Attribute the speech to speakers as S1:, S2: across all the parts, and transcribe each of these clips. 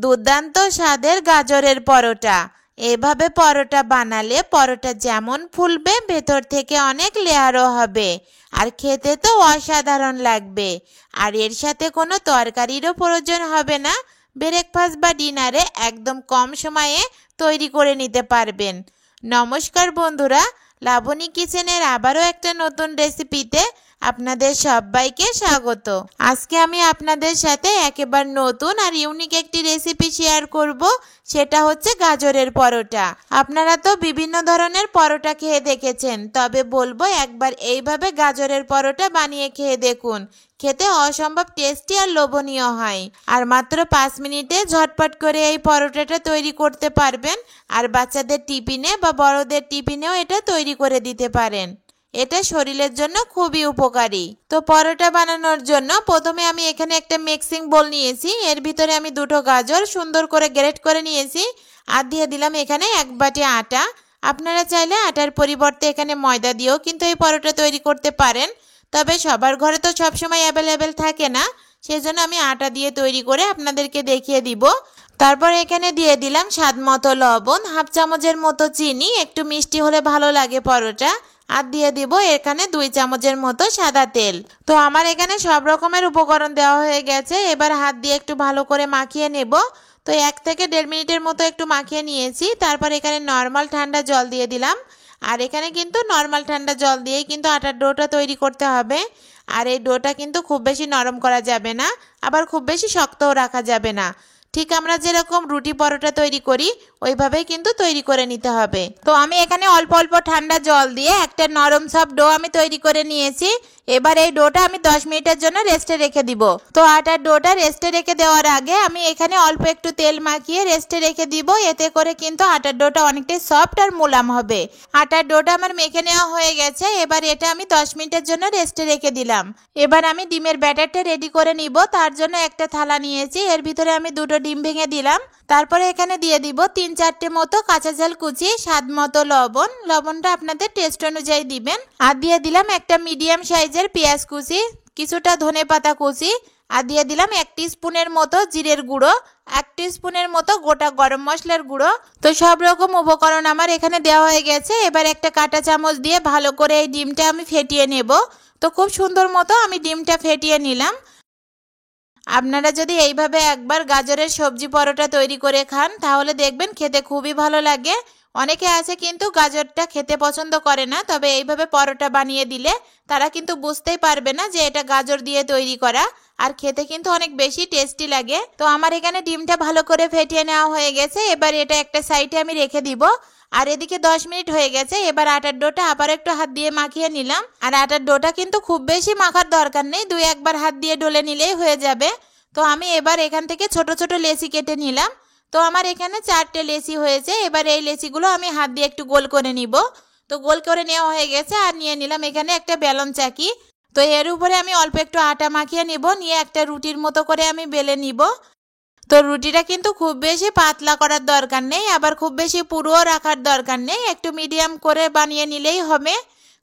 S1: দুর্দান্ত স্বাদের গাজরের পরোটা। এভাবে পরোটা বানালে পরোটা যেমন ফুলবে ভেতর থেকে অনেক লেয়ারও হবে, আর খেতে তো অসাধারণ লাগবে। আর এর সাথে কোনো তরকারিরও প্রয়োজন হবে না। ব্রেকফাস্ট বা ডিনারে একদম কম সময়ে তৈরি করে নিতে পারবেন। নমস্কার বন্ধুরা, লাবণী কিচেনের আবারও একটা নতুন রেসিপিতে আপনাদের সবাইকে স্বাগত। আজকে আমি আপনাদের সাথে একেবারে নতুন আর ইউনিক একটি রেসিপি শেয়ার করব, সেটা হচ্ছে গাজরের পরোটা। আপনারা তো বিভিন্ন ধরনের পরোটা খেয়ে দেখেছেন, তবে বলবো একবার এইভাবে গাজরের পরোটা বানিয়ে খেয়ে দেখুন। খেতে অসম্ভব টেস্টি আর লোভনীয় হয়। আর মাত্র 5 মিনিটে ঝটপট করে এই পরোটাটা তৈরি করতে পারবেন। আর বাচ্চাদের টিফিনে বা বড়দের টিফিনেও এটা তৈরি করে দিতে পারেন। এটা শরীরের জন্য খুবই উপকারী। তো পরোটা বানানোর জন্য প্রথমে আমি এখানে একটা মিক্সিং বোল নিয়েছি। এর ভিতরে আমি দুটো গাজর সুন্দর করে গ্রেট করে নিয়েছি। আর দিয়ে দিলাম এখানে 1 বাটি আটা। আপনারা চাইলে আটার পরিবর্তে এখানে ময়দা দিয়েও কিন্তু এই পরোটা তৈরি করতে পারেন, তবে সবার ঘরে তো সবসময় অ্যাভেলেবেল থাকে না, সেজন্য আমি আটা দিয়ে তৈরি করে আপনাদেরকে দেখিয়ে দিব। তারপর এখানে দিয়ে দিলাম স্বাদ মতো লবণ, 1/2 চামচের মতো চিনি, একটু মিষ্টি হলে ভালো লাগে পরোটা। আর দিয়ে দিব এখানে 2 চামচের মতো সাদা তেল। তো আমার এখানে সব রকমের উপকরণ দেওয়া হয়ে গেছে। এবার হাত দিয়ে একটু ভালো করে মাখিয়ে নেব। তো 1 থেকে 1.5 মিনিটের মতো একটু মাখিয়ে নিয়েছি। তারপর এখানে নর্মাল ঠান্ডা জল দিয়ে দিলাম। আর এখানে কিন্তু নর্মাল ঠান্ডা জল দিয়েই কিন্তু আটার ডোটা তৈরি করতে হবে। আর এই ডোটা কিন্তু খুব বেশি নরম করা যাবে না, আবার খুব বেশি শক্তও রাখা যাবে না। ঠিক আমরা যেরকম রুটি পরোটা তৈরি করি ওইভাবেই কিন্তু তৈরি করে নিতে হবে। তো আমি এখানে অল্প অল্প ঠান্ডা জল দিয়ে একটা নরম সফট ডো আমি তৈরি করে নিয়েছি। এবার এই ডোটা আমি 10 মিনিটের জন্য রেস্টে রেখে দিব। তো আটার ডোটা রেস্টে রেখে দেওয়ার আগে আমি এখানে অল্প একটু তেল মাখিয়ে রেস্টে রেখে দিব। এতে করে কিন্তু আটার ডোটা অনেকটাই সফট আর মোলায়েম হবে। আটার ডোটা আমার মেখে নেওয়া হয়ে গেছে। এবার এটা আমি 10 মিনিটের জন্য রেস্টে রেখে দিলাম। এবার আমি ডিমের ব্যাটারটা রেডি করে নিব। তার জন্য একটা থালা নিয়েছি, এর ভিতরে আমি 2টো ডিম ভেঙে দিলাম। তারপরে এখানে দিয়ে দিব 3-4টে মতো কাঁচা ঝাল কুচি, স্বাদ মতো লবণ। লবণটা আপনাদের টেস্ট অনুযায়ী দিবেন। আর দিয়ে দিলাম একটা মিডিয়াম সাইজের পেঁয়াজ কুচি, কিছুটা ধনেপাতা কুচি। আর দিয়ে দিলাম 1 টিস্পুনের মতো জিরের গুঁড়ো, 1 টিস্পুনের মতো গোটা গরম মশলার গুঁড়ো। তো সব রকম উপকরণ আমার এখানে দেওয়া হয়ে গেছে। এবার একটা কাঁটা চামচ দিয়ে ভালো করে এই ডিমটা আমি ফেটিয়ে নেব। তো খুব সুন্দর মতো আমি ডিমটা ফেটিয়ে নিলাম। আপনারা যদি এইভাবে একবার গাজরের সবজি পরোটা তৈরি করে খান তাহলে দেখবেন খেতে খুবই ভালো লাগে। অনেকে আছে কিন্তু গাজরটা খেতে পছন্দ করে না, তবে এইভাবে পরোটা বানিয়ে দিলে তারা কিন্তু বুঝতেই পারবে না যে এটা গাজর দিয়ে তৈরি করা, আর খেতে কিন্তু অনেক বেশি টেস্টি লাগে। তো আমার এখানে ডিমটা ভালো করে ফেটিয়ে নেওয়া হয়ে গেছে। এবার এটা একটা সাইডে আমি রেখে দিব। আর এদিকে 10 মিনিট হয়ে গেছে। এবার আটার ডোটা আবার একটু হাত দিয়ে মাখিয়ে নিলাম। আর আটার ডোটা কিন্তু খুব বেশি মাখার দরকার নেই, 2-1 বার হাত দিয়ে ডলে নিলেই হয়ে যাবে। তো আমি এবার এখান থেকে ছোট ছোট লেচি কেটে নিলাম। তো আমার এখানে 4টে লেচি হয়েছে। এবার এই লেচিগুলো আমি হাত দিয়ে একটু গোল করে নিব। তো গোল করে নেওয়া হয়ে গেছে। আর নিয়ে নিলাম এখানে একটা বেলন চাকি। তো এর উপরে আমি অল্প একটু আটা মাখিয়ে নিব, নিয়ে একটা রুটির মতো করে আমি বেলে নিব। তো রুটিটা কিন্তু খুব বেশি পাতলা করার দরকার নেই, আবার খুব বেশি পুরোও রাখার দরকার নেই, একটু মিডিয়াম করে বানিয়ে নিলেই হবে।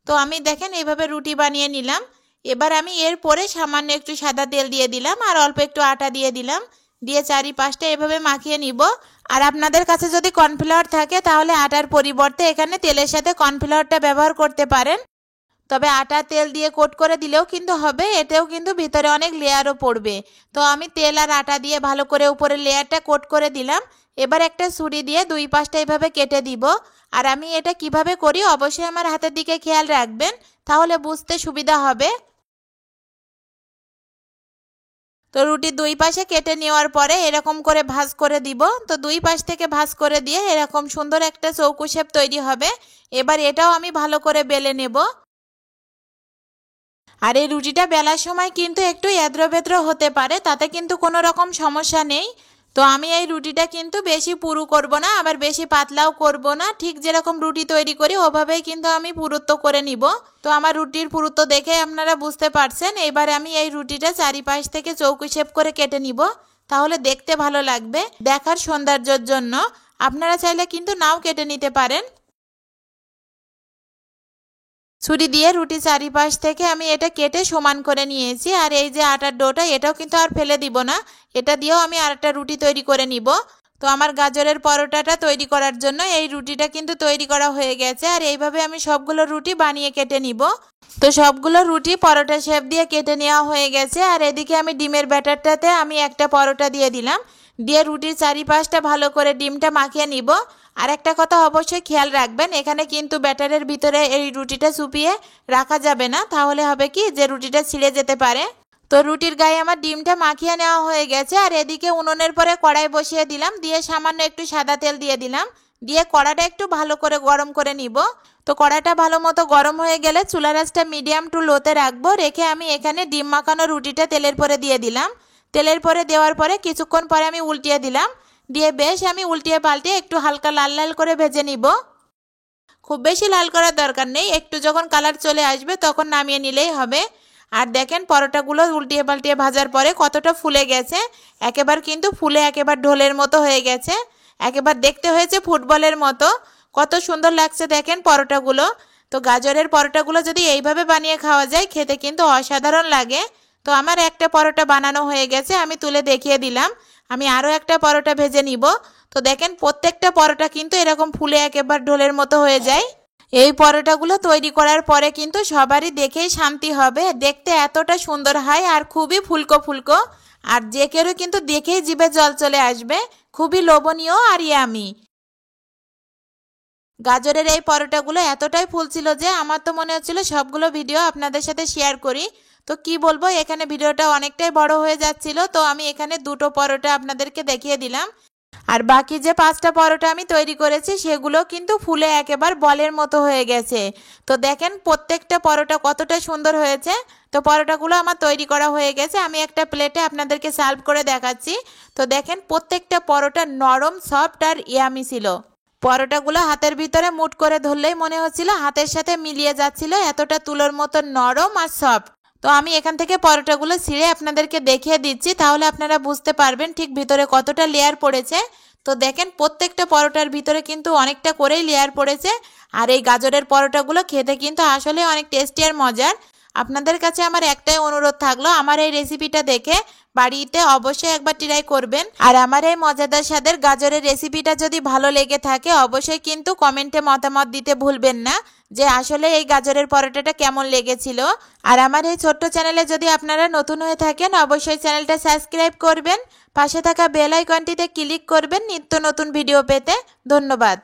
S1: তো আমি দেখেন এইভাবে রুটি বানিয়ে নিলাম। এবার আমি এর পরে সামান্য একটু সাদা তেল দিয়ে দিলাম আর অল্প একটু আটা দিয়ে দিলাম, দিয়ে চারিপাশটা এভাবে মাখিয়ে নিব। আর আপনাদের কাছে যদি কর্নফ্লাওয়ার থাকে তাহলে আটার পরিবর্তে এখানে তেলের সাথে কর্নফ্লাওয়ারটা ব্যবহার করতে পারেন। তবে আটা তেল দিয়ে কোট করে দিলেও কিন্তু হবে, এতেও কিন্তু ভিতরে অনেক লেয়ারও পড়বে। তো আমি তেল আর আটা দিয়ে ভালো করে উপরে লেয়ারটা কোট করে দিলাম। এবার একটা ছুরি দিয়ে 2 পাশটা এভাবে কেটে দিব। আর আমি এটা কিভাবে করি অবশ্যই আমার হাতের দিকে খেয়াল রাখবেন, তাহলে বুঝতে সুবিধা হবে। তো রুটির 2 পাশে কেটে নেওয়ার পরে এরকম করে ভাঁজ করে দিব। তো 2 পাশ থেকে ভাঁজ করে দিয়ে এরকম সুন্দর একটা চৌকো শেপ তৈরি হবে। এবার এটাও আমি ভালো করে বেলে নেব। আর এই রুটিটা বেলার সময় কিন্তু একটু এদ্রবেদ্র হতে পারে, তাতে কিন্তু কোনো রকম সমস্যা নেই। তো আমি এই রুটিটা কিন্তু বেশি পুরু করব না, আবার বেশি পাতলাও করব না, ঠিক যেরকম রুটি তৈরি করি ওভাবেই কিন্তু আমি পুরুত্ব করে নিব। তো আমার রুটির পুরুত্ব দেখে আপনারা বুঝতে পারছেন। এবারে আমি এই রুটিটা চারিপাশ থেকে চৌকো শেপ করে কেটে নিব, তাহলে দেখতে ভালো লাগবে, দেখার সৌন্দর্যের জন্য। আপনারা চাইলে কিন্তু নাও কেটে নিতে পারেন। ছুরি দিয়ে রুটি চারিপাশ থেকে আমি এটা কেটে সমান করে নিয়েছি। আর এই যে আটার ডোটা, এটাও কিন্তু আর ফেলে দিব না, এটা দিয়েও আমি আরেকটা রুটি তৈরি করে নিব। তো আমার গাজরের পরোটাটা তৈরি করার জন্য এই রুটিটা কিন্তু তৈরি করা হয়ে গেছে। আর এইভাবে আমি সবগুলো রুটি বানিয়ে কেটে নিব। তো সবগুলো রুটি পরোটা শেপ দিয়ে কেটে নেওয়া হয়ে গেছে। আর এদিকে আমি ডিমের ব্যাটারটাতে আমি একটা পরোটা দিয়ে দিলাম, দিয়ে রুটির চারিপাশটা ভালো করে ডিমটা মাখিয়ে নিব। আর একটা কথা অবশ্যই খেয়াল রাখবেন, এখানে কিন্তু ব্যাটারের ভিতরে এই রুটিটা চুপিয়ে রাখা যাবে না, তাহলে হবে কি যে রুটিটা ছিঁড়ে যেতে পারে। তো রুটির গায়ে আমার ডিমটা মাখিয়ে নেওয়া হয়ে গেছে। আর এদিকে উনুনের পরে কড়াই বসিয়ে দিলাম, দিয়ে সামান্য একটু সাদা তেল দিয়ে দিলাম, দিয়ে কড়াটা একটু ভালো করে গরম করে নিব। তো কড়াইটা ভালো মতো গরম হয়ে গেলে চুলার আঁচটা মিডিয়াম টু লোতে রাখবো। রেখে আমি এখানে ডিম মাখানো রুটিটা তেলের পরে দিয়ে দিলাম। তেলের পরে দেওয়ার পরে কিছুক্ষণ পরে আমি উল্টিয়ে দিলাম, দিয়ে বেশ আমি উল্টিয়ে পাল্টিয়ে একটু হালকা লাল লাল করে ভেজে নিব। খুব বেশি লাল করার দরকার নেই, একটু যখন কালার চলে আসবে তখন নামিয়ে নিলেই হবে। আর দেখেন পরোটাগুলো উল্টিয়ে পাল্টিয়ে ভাজার পরে কতটা ফুলে গেছে, একেবারে কিন্তু ফুলে একেবারে ঢোলের মতো হয়ে গেছে, একেবারে দেখতে হয়েছে ফুটবলের মতো। কত সুন্দর লাগছে দেখেন পরোটাগুলো। তো গাজরের পরোটাগুলো যদি এইভাবে বানিয়ে খাওয়া যায় খেতে কিন্তু অসাধারণ লাগে। তো আমার একটা পরোটা বানানো হয়ে গেছে, আমি তুলে দেখিয়ে দিলাম। আমি আরও একটা পরোটা ভেজে নিব। তো দেখেন প্রত্যেকটা পরোটা কিন্তু এরকম ফুলে একেবারে ঢোলের মতো হয়ে যায়। এই পরোটাগুলো তৈরি করার পরে কিন্তু সবারই দেখেই শান্তি হবে, দেখতে এতটা সুন্দর হয় আর খুবই ফুলকো ফুলকো। আর যে কেউ কিন্তু দেখেই জিভে জল চলে আসবে, খুবই লোভনীয় আর ইয়ামি। গাজরের এই পরোটাগুলো এতটাই ফুলছিল যে আমার তো মনে হচ্ছিল সবগুলো ভিডিও আপনাদের সাথে শেয়ার করি। তো কি বলবো, এখানে ভিডিওটা অনেকটাই বড় হয়ে যাচ্ছিল, তো আমি এখানে দুটো পরোটা আপনাদেরকে দেখিয়ে দিলাম। আর বাকি যে 5টা পরোটা আমি তৈরি করেছি সেগুলো কিন্তু ফুলে একেবারে বলের মতো হয়ে গেছে। তো দেখেন প্রত্যেকটা পরোটা কতটা সুন্দর হয়েছে। তো পরোটাগুলো আমার তৈরি করা হয়ে গেছে, আমি একটা প্লেটে আপনাদেরকে সার্ভ করে দেখাচ্ছি। তো দেখেন প্রত্যেকটা পরোটা নরম, সফট আর ইয়ামি ছিল। পরোটাগুলো হাতের ভিতরে মুঠ করে ধরলেই মনে হচ্ছিল হাতের সাথে মিলিয়ে যাচ্ছিল, এতটা তুলোর মতো নরম আর সফট। তো আমি এখান থেকে পরোটাগুলো ছিঁড়ে আপনাদেরকে দেখিয়ে দিচ্ছি, তাহলে আপনারা বুঝতে পারবেন ঠিক ভিতরে কতটা লেয়ার পড়েছে। তো দেখেন প্রত্যেকটা পরোটার ভিতরে কিন্তু অনেকটা করেই লেয়ার পড়েছে। আর এই গাজরের পরোটাগুলো খেতে কিন্তু আসলে অনেক টেস্টি আর মজার। আপনাদের কাছে আমার একটাই অনুরোধ থাকলো, আমার এই রেসিপিটা দেখে বাড়িতে অবশ্যই একবার ট্রাই করবেন। আর আমার এই মজাদার স্বাদের গাজরের রেসিপিটা যদি ভালো লেগে থাকে অবশ্যই কিন্তু কমেন্টে মতামত দিতে ভুলবেন না যে আসলে এই গাজরের পরোটাটা কেমন লেগেছিল। আর আমার এই ছোট্ট চ্যানেলে যদি আপনারা নতুন হয়ে থাকেন অবশ্যই চ্যানেলটা সাবস্ক্রাইব করবেন, পাশে থাকা বেল আইকনটিতে ক্লিক করবেন নিত্য নতুন ভিডিও পেতে। ধন্যবাদ।